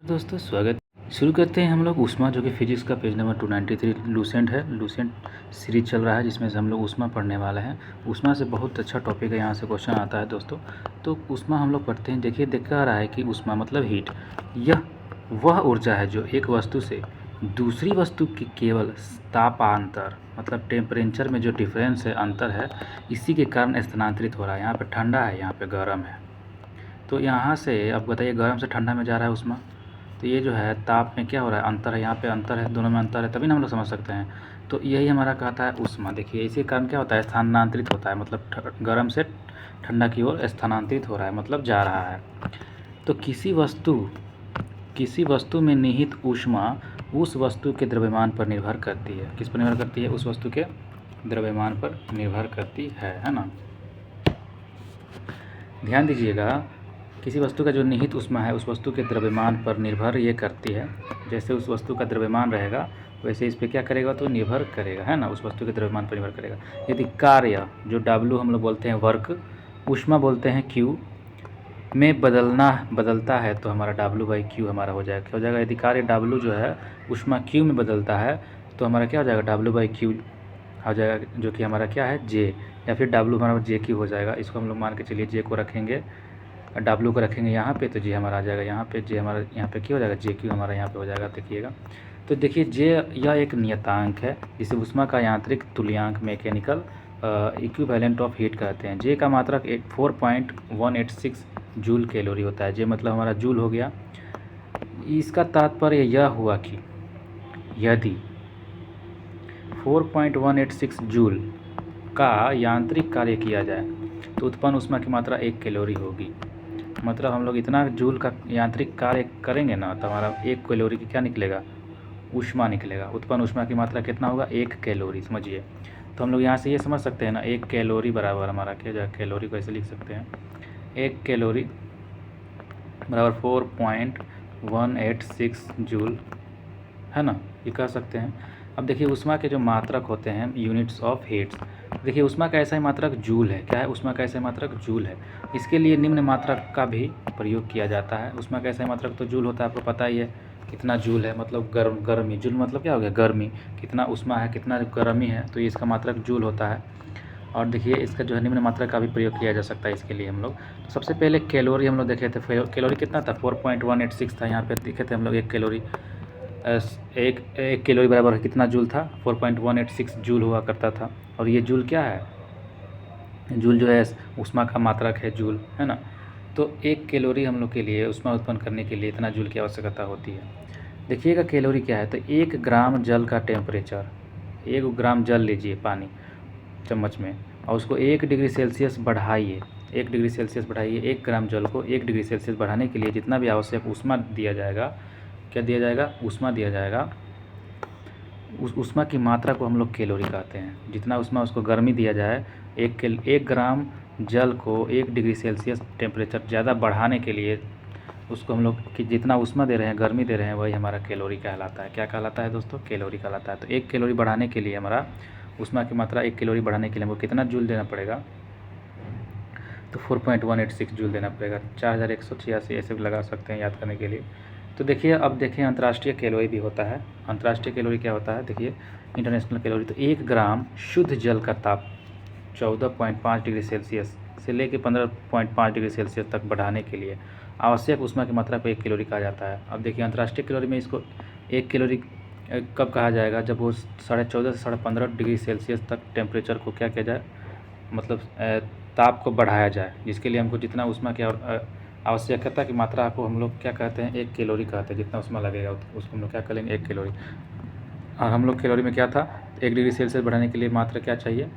दोस्तों स्वागत। शुरू करते हैं हम लोग ऊष्मा, जो कि फिजिक्स का पेज नंबर 293 लूसेंट है। लूसेंट सीरीज चल रहा है जिसमें से हम लोग ऊष्मा पढ़ने वाले हैं। ऊष्मा से बहुत अच्छा टॉपिक है, यहाँ से क्वेश्चन आता है दोस्तों। तो ऊष्मा हम लोग पढ़ते हैं। देखिए दिखा रहा है कि ऊष्मा मतलब हीट, यह वह ऊर्जा है जो एक वस्तु से दूसरी वस्तु की केवल तापांतर मतलब टेम्परेचर में जो डिफरेंस है, अंतर है, इसी के कारण स्थानांतरित हो रहा है। यहाँ पे ठंडा है, यहाँ पे गर्म है। तो यहाँ से अब बताइए, गर्म से ठंडा में जा रहा है ऊष्मा, तो ये जो है ताप में क्या हो रहा है, अंतर है। यहाँ पे अंतर है, दोनों में अंतर है, तभी ना हम लोग समझ सकते हैं। तो यही हमारा कहता है ऊष्मा। देखिए इसी कारण क्या होता है, स्थानांतरित होता है, मतलब गर्म से ठंडा की ओर स्थानांतरित हो रहा है, मतलब जा रहा है। तो किसी वस्तु में निहित ऊष्मा उस वस्तु के द्रव्यमान पर निर्भर करती है। किस पर निर्भर करती है? उस वस्तु के द्रव्यमान पर निर्भर करती है ना। ध्यान दीजिएगा, किसी वस्तु का जो निहित ऊष्मा है उस वस्तु के द्रव्यमान पर निर्भर ये करती है। जैसे उस वस्तु का द्रव्यमान रहेगा वैसे इस पर क्या करेगा, तो निर्भर करेगा, है ना, उस वस्तु के द्रव्यमान पर निर्भर करेगा। यदि कार्य, जो W हम लोग बोलते हैं वर्क, ऊष्मा बोलते हैं Q, में बदलता है तो हमारा W/Q हमारा हो जाएगा। यदि कार्य W जो है ऊष्मा Q में बदलता है तो हमारा क्या हो जाएगा, W/Q हो जाएगा, जो कि हमारा क्या है, J, या फिर W हमारा JQ हो जाएगा। इसको हम लोग मान के चलिए J को रखेंगे, W को रखेंगे यहाँ पे, तो J हमारा आ जाएगा यहाँ पे, J हमारा यहाँ पे क्या हो जाएगा, JQ हमारा यहाँ पे हो जाएगा। देखिएगा, तो देखिए J यह एक नियतांक है जिसे ऊष्मा का यांत्रिक तुल्यांक मैकेनिकल इक्विवेलेंट ऑफ हीट कहते हैं। J का मात्रक 4.186 जूल कैलोरी होता है। J मतलब हमारा जूल हो गया। इसका तात्पर्य यह हुआ कि यदि 4.186 जूल का यांत्रिक कार्य किया जाए तो उत्पन्न ऊष्मा की मात्रा 1 कैलोरी होगी। मतलब हम लोग इतना जूल का यांत्रिक कार्य करेंगे ना तो हमारा 1 कैलोरी की क्या निकलेगा, ऊष्मा निकलेगा। उत्पन्न ऊष्मा की मात्रा कितना होगा, 1 कैलोरी, समझिए। तो हम लोग यहाँ से ये समझ सकते हैं ना, 1 कैलोरी बराबर हमारा क्या जाएगा, कैलोरी को ऐसे लिख सकते हैं, 1 कैलोरी बराबर 4.186 जूल, है ना, ये कह सकते हैं। अब देखिए ऊष्मा के जो मात्रक होते हैं, यूनिट्स ऑफ हीट्स, देखिए ऊष्मा का ऐसा ही मात्रक जूल है। क्या है, ऊष्मा का ऐसा ही मात्रक जूल है। इसके लिए निम्न मात्रक का भी प्रयोग किया जाता है। ऊष्मा का ऐसा ही मात्रक तो जूल होता है, आपको पता ही है कितना जूल है, मतलब गर्मी। जूल मतलब क्या हो गया, गर्मी। कितना ऊष्मा है, कितना गर्मी है, तो इसका मात्रक जूल होता है। और देखिए इसका जो है निम्न मात्रक का भी प्रयोग किया जा सकता है इसके लिए हम लोग। तो सबसे पहले कैलोरी हम लोग देखे थे, कैलोरी कितना था, 4.186 था। यहाँ पे देखे थे हम लोग 1 कैलोरी, एक कैलोरी बराबर कितना जूल था, 4.186 जूल हुआ करता था। और ये जूल क्या है, जूल जो है ऊष्मा का मात्रक है, जूल, है ना। तो 1 कैलोरी हम लोग के लिए ऊष्मा उत्पन्न करने के लिए इतना जूल की आवश्यकता होती है। देखिएगा कैलोरी क्या है, तो 1 ग्राम जल का टेम्परेचर, 1 ग्राम जल लीजिए पानी चम्मच में, और उसको 1 डिग्री सेल्सियस बढ़ाइए, 1 डिग्री सेल्सियस बढ़ाइए। 1 ग्राम जल को 1 डिग्री सेल्सियस बढ़ाने के लिए जितना भी आवश्यक ऊष्मा दिया जाएगा, क्या दिया जाएगा, ऊष्मा दिया जाएगा। उस ऊष्मा की मात्रा को हम लोग कैलोरी कहते हैं। जितना ऊष्मा उसको गर्मी दिया जाए, 1 ग्राम जल को 1 डिग्री सेल्सियस टेम्परेचर ज़्यादा बढ़ाने के लिए उसको हम लोग कि जितना ऊष्मा दे रहे हैं, गर्मी दे रहे हैं, वही हमारा कैलोरी कहलाता है। क्या कहलाता है दोस्तों, कैलोरी कहलाता है। तो 1 कैलोरी बढ़ाने के लिए हमारा ऊष्मा की मात्रा 1 कैलोरी बढ़ाने के लिए हमको कितना जूल देना पड़ेगा, तो 4.186 जूल देना पड़ेगा। 4186 ऐसे भी लगा सकते हैं याद करने के लिए। तो देखिए अब देखें अंतर्राष्ट्रीय कैलोरी भी होता है। अंतर्राष्ट्रीय कैलोरी क्या होता है, देखिए इंटरनेशनल कैलोरी। तो 1 ग्राम शुद्ध जल का ताप 14.5 डिग्री सेल्सियस से लेकर 15.5 डिग्री सेल्सियस तक बढ़ाने के लिए आवश्यक ऊष्मा की मात्रा को 1 कैलोरी कहा जाता है। अब देखिए अंतर्राष्ट्रीय कैलोरी में इसको 1 कैलोरी कब कहा जाएगा, जब वो 14.5 से 15.5 डिग्री सेल्सियस तक टेम्परेचर को क्या किया जाए, मतलब ताप को बढ़ाया जाए, जिसके लिए हमको जितना ऊष्मा की आवश्यकता की मात्रा को हम लोग क्या कहते हैं, 1 कैलोरी कहते हैं। जितना ऊष्मा लगेगा उसको हम लोग क्या करेंगे, 1 कैलोरी। और हम लोग कैलोरी में क्या था, 1 डिग्री सेल्सियस बढ़ाने के लिए मात्रा क्या चाहिए,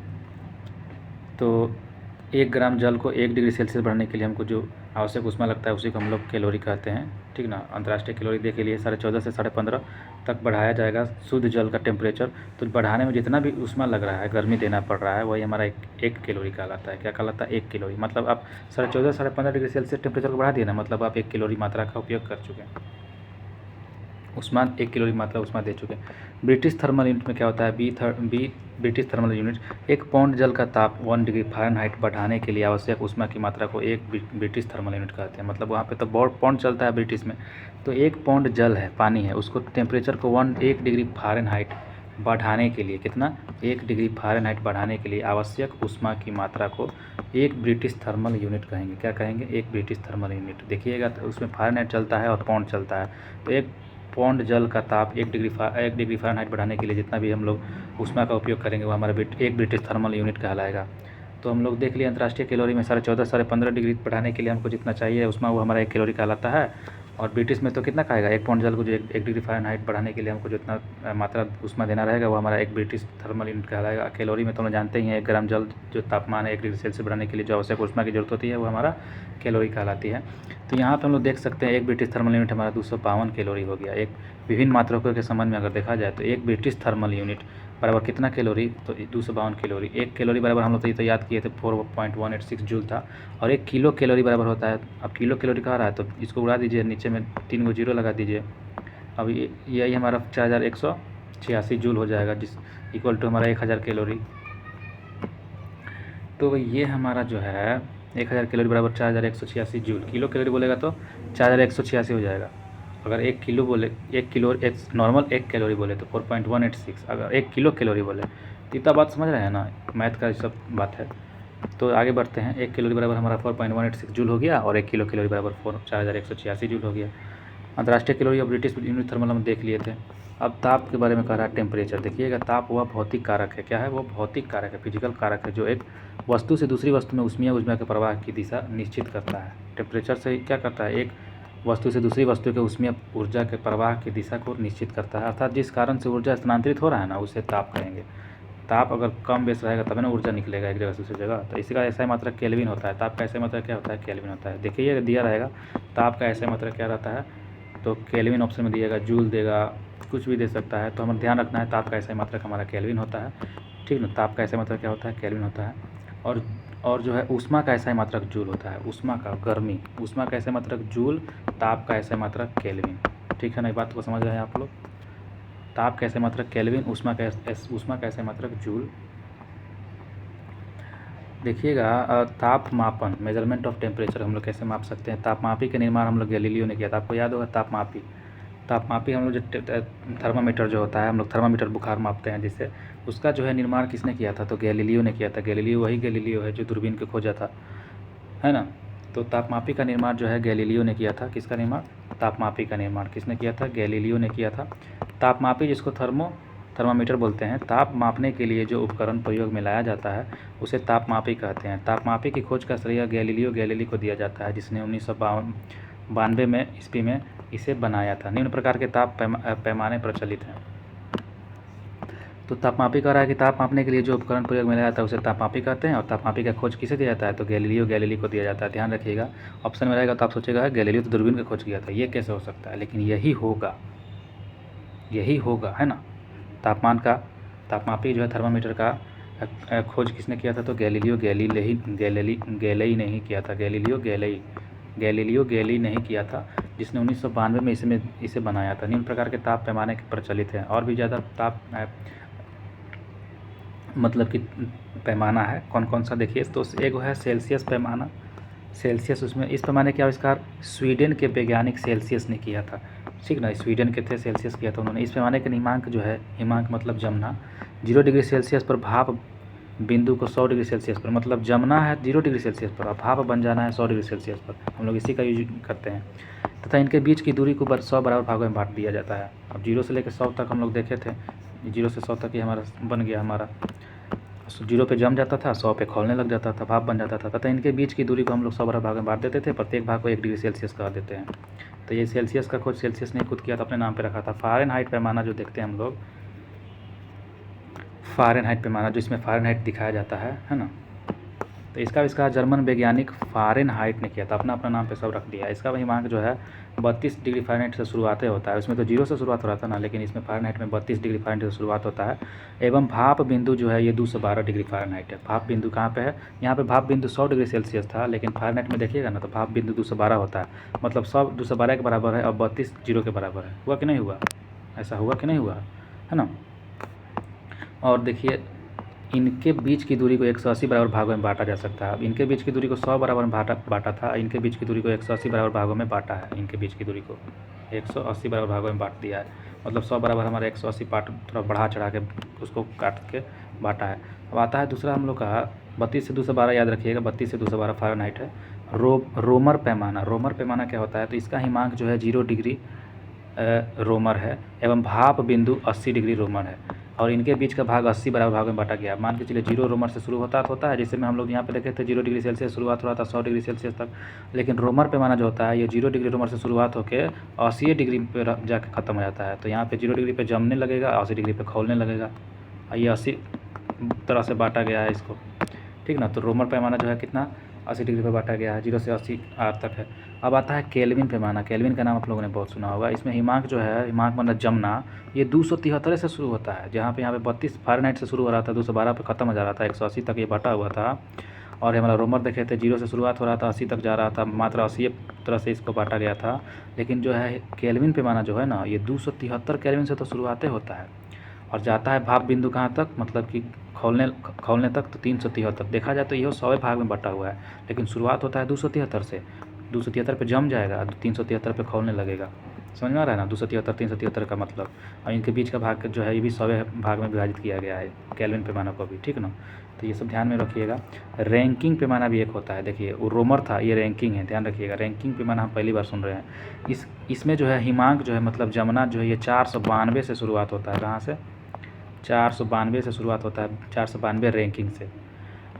तो 1 ग्राम जल को 1 डिग्री सेल्सियस बढ़ाने के लिए हमको जो आवश्यक ऊष्मा लगता है उसी को हम लोग कैलोरी कहते हैं, ठीक ना। अंतर्राष्ट्रीय कैलोरी डे के लिए 14.5 से 15.5 तक बढ़ाया जाएगा शुद्ध जल का टेम्परेचर। तो बढ़ाने में जितना भी ऊष्मा लग रहा है, गर्मी देना पड़ रहा है, वही हमारा 1 कैलोरी कहलाता है। क्या कहलाता है, 1 कैलोरी। मतलब आप 14.5 से 15.5 डिग्री सेल्सियस टेम्परेचर को बढ़ा दिए ना, मतलब आप 1 कैलोरी मात्रा का उपयोग कर चुके हैं, ऊष्मा 1 कैलोरी मात्रा ऊष्मा दे चुके हैं। ब्रिटिश थर्मल यूनिट में क्या होता है, ब्रिटिश थर्मल यूनिट। 1 पाउंड जल का ताप 1 डिग्री फ़ारेनहाइट बढ़ाने के लिए आवश्यक ऊष्मा की मात्रा को 1 ब्रिटिश थर्मल यूनिट कहते हैं। मतलब वहाँ पे तो पाउंड चलता है ब्रिटिश में, तो 1 पाउंड जल है, पानी है, उसको टेम्परेचर को 1 डिग्री फ़ारेनहाइट बढ़ाने के लिए कितना 1 डिग्री फ़ारेनहाइट बढ़ाने के लिए आवश्यक ऊष्मा की मात्रा को 1 ब्रिटिश थर्मल यूनिट कहेंगे। क्या कहेंगे? 1 ब्रिटिश थर्मल यूनिट। देखिएगा तो उसमें फ़ारेनहाइट चलता है और पाउंड चलता है, तो 1 पाउंड जल का ताप 1 डिग्री फ़ारेनहाइट बढ़ाने के लिए जितना भी हम लोग ऊष्मा का उपयोग करेंगे वो हमारा 1 ब्रिटिश थर्मल यूनिट कहलाएगा। तो हम लोग देख लिए अंतर्राष्ट्रीय कैलोरी में 14.5 साढ़े 15 डिग्री बढ़ाने के लिए हमको जितना चाहिए ऊष्मा वो हमारा 1 कैलोरी कहलाता है। और ब्रिटिश में तो कितना कहेगा? 1 पाउंड जल को जो 1 डिग्री फ़ारेनहाइट बढ़ाने के लिए हमको जितना मात्रा ऊष्मा देना रहेगा वो हमारा 1 ब्रिटिश थर्मल यूनिट कहलाएगा। कैलोरी में तो हम जानते ही हैं 1 ग्राम जल जो तापमान है 1 डिग्री सेल्सियस बढ़ाने के लिए जो आवश्यक ऊष्मा की जरूरत होती है वो हमारा कैलोरी कहलाती है। तो यहाँ पर हम लोग देख सकते हैं 1 ब्रिटिश थर्मल यूनिट हमारा 252 कैलोरी हो गया। एक विभिन्न मात्रकों के संबंध में अगर देखा जाए तो 1 ब्रिटिश थर्मल यूनिट बराबर कितना कैलोरी? तो 252 कैलोरी। 1 कैलोरी बराबर हम लोग तो याद किए थे 4.186 जूल था। और 1 किलो कैलोरी बराबर होता है, अब किलो कैलोरी कहाँ रहा है तो इसको उड़ा दीजिए, नीचे में 3 गो जीरो लगा दीजिए। अब यही हमारा 4186 जूल हो जाएगा, जिस इक्वल टू हमारा 1000 कैलोरी। तो ये हमारा जो है 1000 कैलोरी बराबर 4186 जूल। किलो कैलोरी बोलेगा तो 4186 हो जाएगा। अगर 1 किलो बोले, 1 किलो नॉर्मल 1 कैलोरी बोले तो 4.186। अगर 1 किलो कैलोरी बोले तो इतना बात समझ रहे हैं ना, मैथ का सब बात है। तो आगे बढ़ते हैं। 1 कैलोरी बराबर हमारा 4.186 जूल हो गया और 1 किलो कैलोरी बराबर 4186 जूल हो गया। अंतर्राष्ट्रीय कैलोरी और ब्रिटिश यूनिट थर्मल हम देख लिए थे। अब ताप के बारे में कह रहा है टेम्परेचर। देखिएगा ताप वह भौतिक कारक है। क्या है? वो भौतिक कारक है, फिजिकल कारक है जो एक वस्तु से दूसरी वस्तु में ऊष्मीय ऊर्जा के प्रवाह की दिशा निश्चित करता है। टेम्परेचर से क्या करता है? एक वस्तु से दूसरी वस्तु के ऊष्मीय ऊर्जा के प्रवाह की दिशा को निश्चित करता है, अर्थात जिस कारण से ऊर्जा स्थानांतरित हो रहा है ना उसे ताप कहेंगे। ताप अगर कम बेस रहेगा तब ना ऊर्जा निकलेगा एक जगह से दूसरी जगह। तो इसका ऐसा मात्रक केल्विन होता है। ताप का ऐसा मात्रक क्या होता है? केल्विन होता है। देखिए ये दिया रहेगा ताप का ऐसा मात्रक क्या रहता है, तो केल्विन ऑप्शन में दिएगा, जूल देगा, कुछ भी दे सकता है। तो हमें ध्यान रखना है ताप का ऐसा मात्रक हमारा केल्विन होता है, ठीक ना। ताप का ऐसा मात्रक क्या होता है? केल्विन होता है। और जो है ऊष्मा का ऐसा मात्रक जूल होता है। ऊष्मा का गर्मी, ऊष्मा का ऐसा मात्रक जूल, ताप का ऐसा मात्रक केल्विन, ठीक है ना। ये बात को समझ रहे हैं आप लोग? ताप का ऐसा मात्रक केल्विन, ऊष्मा का ऐसा मात्रक जूल। देखिएगा तापमापन, मेजरमेंट ऑफ टेम्परेचर हम लोग कैसे माप सकते हैं? तापमापी का निर्माण हम लोग गैलीलियो ने किया था, आपको याद होगा। तापमापी हम लोग जो थर्मामीटर जो होता है, हम लोग थर्मामीटर बुखार मापते हैं जिससे, उसका जो है निर्माण किसने किया था? तो गैलीलियो ने किया था। गैलीलियो वही गैलीलियो है जो दूरबीन को खोजा था, है ना। तो तापमापी का निर्माण जो है गैलीलियो ने किया था। किसका निर्माण? तापमापी का निर्माण किसने किया था? गैलीलियो ने किया था। तापमापी जिसको थर्मामीटर बोलते हैं, ताप मापने के लिए जो उपकरण प्रयोग में लाया जाता है उसे तापमापी कहते हैं। तापमापी की खोज का श्रेय गैलीलियो गैलीली को दिया जाता है, जिसने 1992 में ईस्वी में इसे बनाया था। निम्न प्रकार के ताप पैमाने प्रचलित हैं। तो तापमापी कह रहा है कि ताप मापने के लिए जो उपकरण प्रयोग में लाया जाता है उसे तापमापी कहते हैं। और तापमापी का खोज किसे दिया जाता है? तो गैलीलियो गैलीली को दिया जाता है। ध्यान रखिएगा, ऑप्शन में रहेगा तो आप सोचेगा गैलीलियो तो दूरबीन का खोज किया था, ये कैसे हो सकता है? लेकिन यही होगा, है ना। तापमापी जो है थर्मामीटर का खोज किसने किया था? तो गैलीलियो गैलीली ने ही किया था। गैलीलियो गैलीली ने ही किया था, जिसने 1992 में इसे बनाया था। निम्न प्रकार के ताप पैमाने प्रचलित हैं। और भी ज़्यादा ताप मतलब कि पैमाना है, कौन कौन सा देखिए। तो एक है सेल्सियस पैमाना। सेल्सियस, उसमें इस पैमाने का आविष्कार स्वीडन के वैज्ञानिक सेल्सियस ने किया था, ठीक ना। स्वीडन के थे, सेल्सियस किया था उन्होंने। इस पैमाने का हिमांक जो है, हिमांक मतलब जमना, 0 डिग्री सेल्सियस पर भाप बिंदु को 100 डिग्री सेल्सियस पर, मतलब जमना है 0 डिग्री सेल्सियस पर और भाप बन जाना है 100 डिग्री सेल्सियस पर। हम लोग इसी का यूज करते हैं। तथा इनके बीच की दूरी को 100 बराबर भागों में बांट दिया जाता है। अब 0 से लेकर 100 तक हम लोग देखे थे, 0 से 100 तक ही हमारा बन गया। हमारा 0 पे जम जाता था, 100 पे खौलने लग जाता था, भाप बन जाता था। तथा इनके बीच की दूरी को हम लोग 100 बराबर भाग में बांट देते थे, प्रत्येक भाग को 1 डिग्री सेल्सियस कह देते हैं। तो ये सेल्सियस का खोज सेल्सियस ने खुद किया था, अपने नाम पे रखा था। फ़ारेनहाइट पैमाना जो देखते हैं हम लोग, फ़ारेनहाइट पैमाना जो इसमें फ़ारेनहाइट दिखाया जाता है ना। तो इसका आविष्कार जर्मन वैज्ञानिक फ़ारेनहाइट ने किया था, अपना नाम पे सब रख दिया। इसका हिमांक जो है 32 डिग्री फ़ारेनहाइट से शुरुआत होता है। उसमें तो 0 से शुरुआत हो रहा था ना, लेकिन इसमें फ़ारेनहाइट में 32 डिग्री फ़ारेनहाइट से शुरुआत होता है। एवं भाप बिंदु जो है ये 212 डिग्री फ़ारेनहाइट है। भाप बिंदु कहाँ पे है? यहाँ पे भाप बिंदु 100 डिग्री सेल्सियस था, लेकिन फ़ारेनहाइट में देखिएगा ना तो भाप बिंदु 212 होता है। मतलब 100 212 के बराबर है और 32 0 के बराबर है। हुआ कि नहीं हुआ? ऐसा हुआ कि नहीं हुआ, है ना। और देखिए इनके बीच की दूरी को 180 बराबर भागों में बांटा जा सकता है। अब इनके बीच की दूरी को 100 बराबर में बांटा था, इनके बीच की दूरी को 180 बराबर भागों में बांटा है। इनके बीच की दूरी को 180 बराबर भागों में बांट दिया है, मतलब 100 बराबर हमारा 180 पार्ट थोड़ा बढ़ा चढ़ा के उसको काट के बांटा है। अब आता है दूसरा हम लोग का 32 से 212, याद रखिएगा 32 से 212 फ़ारेनहाइट है। रोमर पैमाना, रोमर पैमाना क्या होता है, तो इसका हिमांक जो है 0 डिग्री रोमर है एवं भाप बिंदु 80 डिग्री रोमर है, और इनके बीच का भाग 80 बराबर भागों में बांटा गया। मान के चलिए 0 रोमर से शुरू होता है, जैसे में हम लोग यहाँ पे देखे थे 0 डिग्री सेल्सियस शुरुआत हो रहा था 100 डिग्री सेल्सियस तक, लेकिन रोमर पैमाना जो होता है ये 0 डिग्री रोमर से शुरुआत होकर 80 डिग्री पे जाके ख़त्म हो जाता है। तो यहाँ पे 0 डिग्री पे जमने लगेगा, 80 डिग्री पे खौलने लगेगा। ये 80 तरह से बांटा गया है इसको, ठीक ना। तो रोमर पैमाना जो है कितना 80 डिग्री पे बांटा गया है, 0 से 80 आर तक है। अब आता है केल्विन पैमाना। केल्विन का नाम आप लोगों ने बहुत सुना होगा। इसमें हिमांक जो है, हिमांक मतलब जमना, ये 273 से शुरू होता है, जहाँ पे यहाँ पे 32 फ़ारेनहाइट से शुरू हो रहा था, 212 पे ख़त्म हो जा रहा था, 180 तक ये बांटा हुआ था। और हमारा रोमर देखे थे 0 से शुरुआत हो रहा था, 80 तक जा रहा था, मात्र 80 तरह से इसको बांटा गया था। लेकिन जो है केल्विन पैमाना जो है ना, ये 273 केल्विन से तो शुरुआत होता है और जाता है भाप बिंदु कहाँ तक, मतलब कि खौलने तक, तो 373। देखा जाए तो यह 100वें भाग में बटा हुआ है, लेकिन शुरुआत होता है 273 से, 273 पे जम जाएगा, 373 पे खौलने लगेगा। समझ में आ रहा है ना, 273 373 का मतलब। और इनके बीच का भाग जो है ये भी 100वें भाग में विभाजित किया गया है केल्विन पैमाना को भी, ठीक ना। तो ये सब ध्यान में रखिएगा। रैंकिंग पैमाना भी एक होता है, देखिए वो रोमर था, ये रैंकिंग है, ध्यान रखिएगा। रैंकिंग पैमाना हम पहली बार सुन रहे हैं। इसमें जो है हिमांक जो है, मतलब जमना जो है, ये 492 से शुरुआत होता है। कहाँ से? 492 से शुरुआत होता है, 492 रैंकिंग से।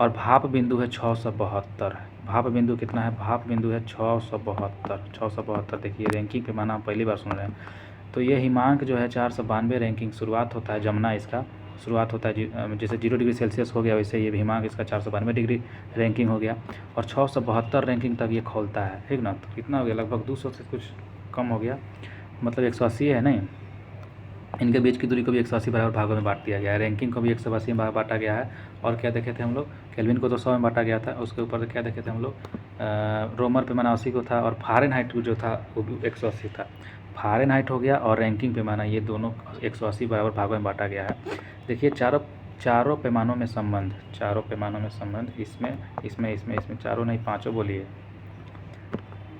और भाप बिंदु है 672 है। भाप बिंदु कितना है? भाप बिंदु है 672। देखिए रैंकिंग पैमाना हम पहली बार सुन रहे हैं। तो ये हिमांक जो है 492 रैंकिंग शुरुआत होता है, जमना इसका शुरुआत होता है, जैसे 0 डिग्री सेल्सियस हो गया वैसे ये हिमांक इसका 492 डिग्री रैंकिंग हो गया, और 672 रैंकिंग तक ये खोलता है, ठीक ना। तो कितना हो गया? लगभग 200 से कुछ कम हो गया, मतलब 180 है नहीं। इनके बीच की दूरी को भी 180 बराबर भागों में बांट दिया गया है। रैंकिंग को भी 180 में बांटा गया है। और क्या देखे थे हम लोग? केल्विन को तो 100 में बांटा गया था, उसके ऊपर क्या देखे थे हम लोग? रोमर पैमाना 80 को था, और फ़ारेनहाइट जो था वो भी 180 था। फ़ारेनहाइट हो गया और रैंकिंग पैमाना, ये दोनों 180 बराबर भागों में बांटा गया है। देखिए चारों पैमानों में संबंध, इसमें चारों नहीं, पाँचों बोलिए।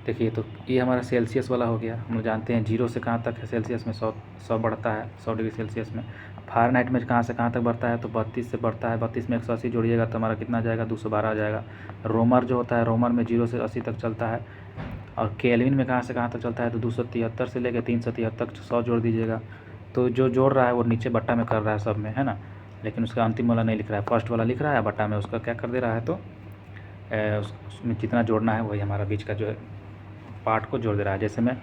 देखिए तो ये हमारा सेल्सियस वाला हो गया। हम लोग जानते हैं 0 से कहाँ तक है सेल्सियस में, 100 बढ़ता है 100 डिग्री सेल्सियस में। फ़ारेनहाइट में कहाँ से कहाँ तक बढ़ता है? तो 32 से बढ़ता है, 32 में 180 जोड़िएगा तो हमारा कितना आ जाएगा? 212 आ जाएगा। रोमर जो होता है, रोमर में 0 से 80 तक चलता है। और केल्विन में कहाँ से कहाँ तक चलता है? तो 273 से लेकर 373 तक 100 जोड़ दीजिएगा। तो जो जोड़ रहा है वो नीचे बट्टा में कर रहा है सब में, है ना, लेकिन उसका अंतिम वाला नहीं लिख रहा है, फर्स्ट वाला लिख रहा है, बट्टा में उसका क्या कर दे रहा है, तो उसमें जितना जोड़ना है वही हमारा बीच का जो है पार्ट को जोड़ दे रहा है। जैसे मैं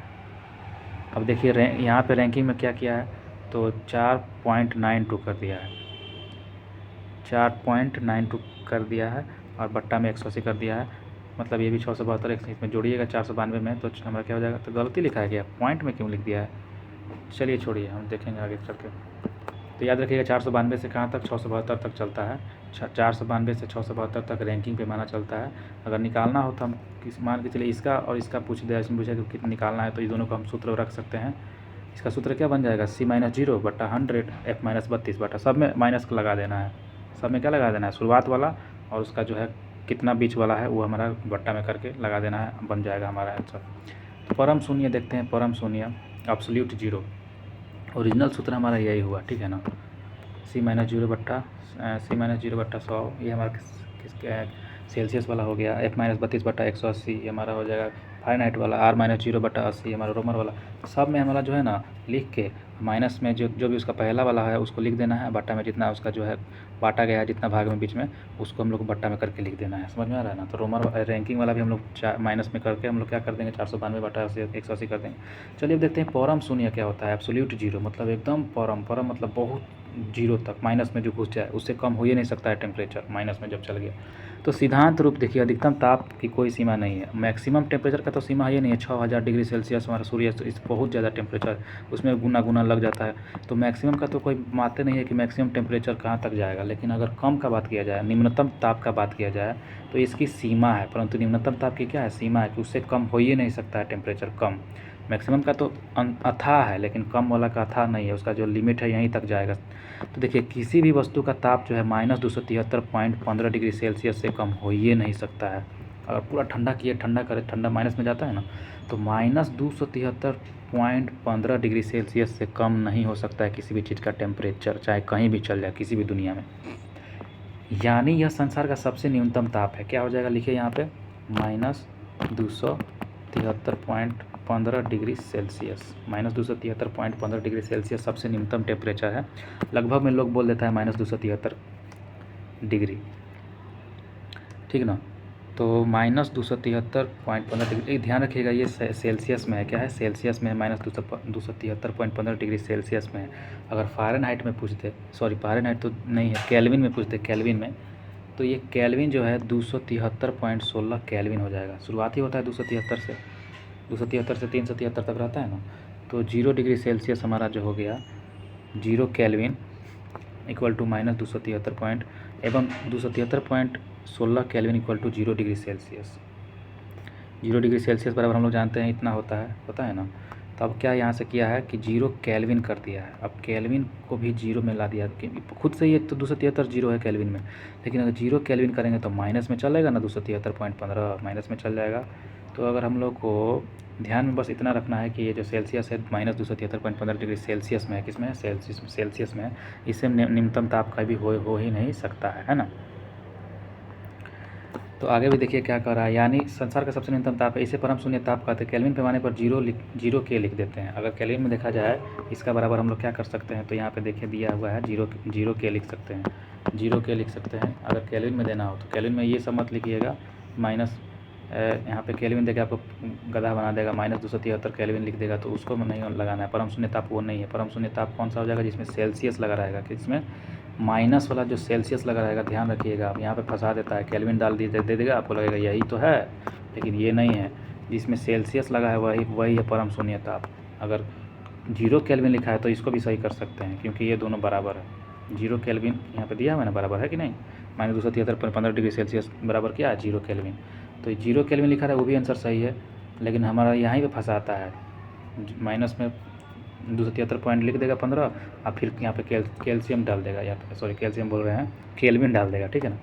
अब देखिए यहाँ पे रैंकिंग में क्या किया है, तो 4.92 कर दिया है, 4.92 कर दिया है, और बट्टा में 180 कर दिया है, मतलब ये भी 672 इसमें जोड़िएगा 492 में, तो हमारा क्या हो जाएगा? तो गलती लिखा है क्या? पॉइंट में क्यों लिख दिया है? चलिए छोड़िए, हम देखेंगे आगे चल के। तो याद रखिएगा 492 से कहाँ तक? 672 तक चलता है। 492 से 672 तक रैंकिंग पैमाना चलता है। अगर निकालना हो तो हम मान के चलिए इसका और इसका पूछ दिया, इसमें पूछा कि कितना निकालना है, तो ये दोनों को हम सूत्र रख सकते हैं। इसका सूत्र क्या बन जाएगा? C-0 बटा 100 F-32 बटा, सब में माइनस लगा देना है, सब में क्या लगा देना है? शुरुआत वाला, और उसका जो है कितना बीच वाला है वो हमारा बट्टा में करके लगा देना है, बन जाएगा हमारा आंसर। तो परम शून्य देखते हैं, परम शून्य एब्सोल्यूट जीरो, ओरिजिनल सूत्र हमारा यही हुआ, ठीक है ना। C-0 बट्टा 100, ये हमारा किसका सेल्सियस वाला हो गया। F-32 बटा 180 ये हमारा हो जाएगा फ़ारेनहाइट वाला। R-0 बटा 80 हमारा रोमर वाला। सब में हमारा जो है ना लिख के माइनस में जो भी उसका पहला वाला है उसको लिख देना है, बट्टा में जितना उसका जो है बांटा गया है, जितना भाग में बीच में, उसको हम लोग बट्टा में करके लिख देना है। समझ में आ रहा है ना। तो रोमर रैंकिंग वाला भी हम लोग माइनस में करके हम लोग क्या कर देंगे? 492 बटा 180 कर देंगे। चलिए अब देखते हैं परम शून्य क्या होता है। एब्सोल्यूट जीरो मतलब एकदम परम मतलब बहुत जीरो तक, माइनस में जो घुस जाए, उससे कम हो ही नहीं सकता है टेम्परेचर माइनस में जब चल गया। तो सिद्धांत रूप देखिए, अधिकतम ताप की कोई सीमा नहीं है, मैक्सिमम टेम्परेचर का तो सीमा ही नहीं है। 6000 डिग्री सेल्सियस हमारा सूर्य, तो इस बहुत ज़्यादा टेम्परेचर, उसमें गुना लग जाता है। तो मैक्सिमम का तो कोई मानते नहीं है कि मैक्सिमम टेम्परेचर कहाँ तक जाएगा, लेकिन अगर कम का बात किया जाए, निम्नतम ताप का बात किया जाए, तो इसकी सीमा है, परंतु निम्नतम ताप की क्या है? सीमा है कि उससे कम हो ही नहीं सकता है टेम्परेचर कम। मैक्सिमम का तो अथाह है, लेकिन कम वाला का अथाह नहीं है, उसका जो लिमिट है यहीं तक जाएगा। तो देखिए किसी भी वस्तु का ताप जो है -273.15 डिग्री सेल्सियस से कम हो ही नहीं सकता है। अगर पूरा ठंडा किए, ठंडा करे, ठंडा माइनस में जाता है ना, तो -273.15 डिग्री सेल्सियस से कम नहीं हो सकता है किसी भी चीज़ का टेम्परेचर, चाहे कहीं भी चल जाए, किसी भी दुनिया में। यानी यह संसार का सबसे न्यूनतम ताप है। क्या हो जाएगा, लिखिए यहाँ पे -273.15 डिग्री सेल्सियस। -273.15 डिग्री सेल्सियस सबसे न्यूनतम टेम्परेचर है। लगभग में लोग बोल देता है -273 डिग्री, ठीक ना। तो -273.15 डिग्री, ध्यान रखिएगा ये सेल्सियस में है। क्या है, सेल्सियस में है, -273.15 डिग्री सेल्सियस में है। अगर फ़ारेनहाइट में पूछते, सॉरी फ़ारेनहाइट तो नहीं है, केल्विन में पूछते, केल्विन में, तो ये केल्विन जो है 273.16 केल्विन हो जाएगा। शुरुआत ही होता है 273 से, 273 से 373 तक रहता है ना। तो 0 डिग्री सेल्सियस हमारा जो हो गया 0 केल्विन इक्वल टू -273 एवं 273.16 kelvin equal to 0 degree Celsius. 0 degree Celsius बराबर हम लोग जानते हैं इतना होता है ना। तो अब क्या यहाँ से किया है कि 0 केल्विन कर दिया है। अब केल्विन को भी 0 में ला दिया, कि खुद से ये तो 273 0 है केल्विन में, लेकिन अगर 0 केल्विन करेंगे तो माइनस में चलेगा ना, 273.15 माइनस में चल जाएगा। तो अगर हम लोग को ध्यान में बस इतना रखना है कि ये जो सेल्सियस है -273.15 डिग्री सेल्सियस में है, किस में है, सेल्सियस में है। इससे न्यूनतम ताप का भी हो ही नहीं सकता है ना। तो आगे भी देखिए क्या कह रहा है, यानी संसार का सबसे न्यूनतम ताप है, इसे परम शून्य ताप कहते हैं। केल्विन पैमाने पर 0 के लिख देते हैं। अगर केल्विन में देखा जाए इसका बराबर हम लोग क्या कर सकते हैं, तो यहाँ पे देखिए दिया हुआ है 0 के लिख सकते हैं, 0 के लिख सकते हैं। अगर केल्विन में देना हो तो केल्विन में ये सब मत लिखिएगा, माइनस यहाँ पे केल्विन देके आपको गधा बना देगा, -273 केल्विन लिख देगा, तो उसको नहीं लगाना है। परम शून्य ताप वो नहीं है। परम शून्य ताप कौन सा हो जाएगा, जिसमें सेल्सियस लगा रहेगा, किसमें, माइनस वाला जो सेल्सियस लगा रहेगा। ध्यान रखिएगा, आप यहाँ पे फंसा देता है, केल्विन डाल दे देगा, आपको लगेगा यही तो है, लेकिन ये नहीं है। जिसमें सेल्सियस लगा है वही है परम शून्य ताप। अगर 0 केल्विन लिखा है तो इसको भी सही कर सकते हैं, क्योंकि ये दोनों बराबर है। 0 केल्विन यहाँ पे दिया हुआ है ना, बराबर है कि नहीं, -273.15 डिग्री सेल्सियस बराबर क्या है, 0 केल्विन। तो 0 केल्विन लिखा है, वो भी आंसर सही है, लेकिन हमारा यहीं पे फंसाता है, माइनस में 273 पॉइंट लिख देगा 15, और फिर यहाँ पे कैल्शियम डाल देगा, या सॉरी कैल्शियम बोल रहे हैं, केल्विन डाल देगा, ठीक है ना।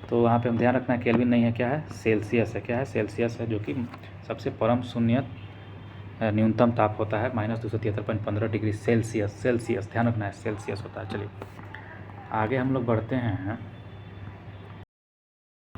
तो वहाँ पे हम ध्यान रखना है, केल्विन नहीं है, क्या है, सेल्सियस है। क्या है, सेल्सियस है, जो कि सबसे परम शून्य न्यूनतम ताप होता है, -273.15 डिग्री सेल्सियस। ध्यान रखना है, सेल्सियस होता है। चलिए आगे हम लोग बढ़ते हैं।